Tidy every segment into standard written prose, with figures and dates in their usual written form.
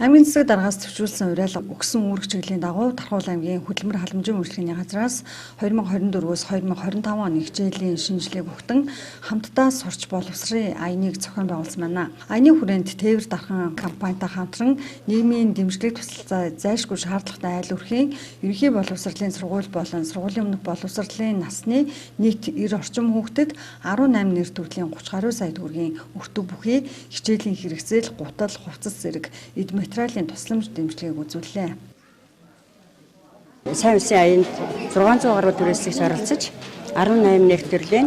Аймгийн засаг даргаас төвчүүлсэн уриалга өгсөн үүрэг чиглэлийн дагуу Тархуул аймгийн хөдөлмөр халамжийн үйлчлэгийн газраас 2024-өөс 2025 оны хичээлийн шинжилгээг өгтөн хамтдаа сурч боловсрын аяныг зохион байгуулсан байна. Аяны хүрээнд тээвэр дархан компанитай хамтран нийгмийн дэмжлэг тусалцаа зайлшгүй шаардлагатай айл өрхийн ерөнхий боловсролын сургууль болон сургуулийн өмнөх боловсролын насны нийт 90 орчим хүүхдэд 18 нэр төрлийн 30 гаруй сая төгрөгийн өртөг бүхий хичээлийн хэрэгцээл, гутал, хувцас зэрэг эд материалын тусламж дэмжлэгийг үзүүллээ. Сайн улсын аянд 600 гаруй түрээслэгч оролцож 18 нэр төрлийн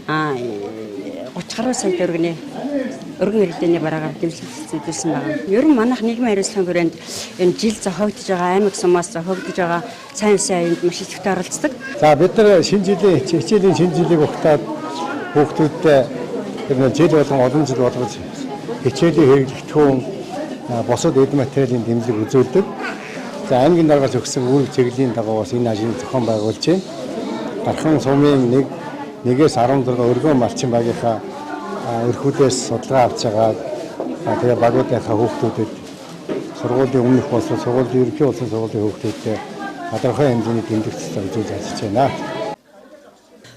30 гаруй сая төгрөгийн өргөн иргэдийн бараагаар дэмжлэг үзүүлсэн байна. Ер нь манайх нийгмийн хариуцлагын хүрээнд энэ жил зохиогдож байгаа аймаг сумаас зохиогдож байгаа сайн улсын аянд маш их төвтэй оролцдог. За бид нар хичээлийн шинэ жилийг ухтаад хүүхдүүдтэй жил болгон олон жил болгож хичээлийн хэрэглэгдэхүүн босод эд материалын дэмжлэг үзүүлдэг. За аймгийн даргаас өгсөн үүрэг чиглэлийн дагуу бас энэ ажлыг зохион байгуулж байна. Дархан сумын 1-ээс 16 өргөн малчин багийнхаа эрхүүдээс судалгаа авч байгаа. Тэгээ багуудынхаа хүүхдүүдэд сургуулийн өмнөх болсон сургуулийн ерөнхий болсон сургуулийн хүүхдүүдэд тодорхой хэмжээний дэмжлэг үзүүлж ажиллаж байна.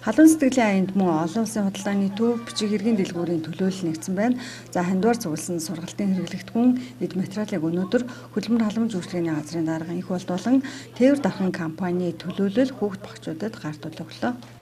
Халуун сэтгэлийн аянд мөн олон улсын худалдааны төв бичиг хэргийн дэлгүүрийн төлөөлөл нэгдсэн байна. За хандвар цугласан сургалтын хэрэглэгдэхүүн эд материалыг өнөөдөр хөдөлмөр халамж үйлчлэгийн газрын дарга их болд болон тээвэр дархан компани төлөөлөл хүүхд багчуудад гарт төлөглөө.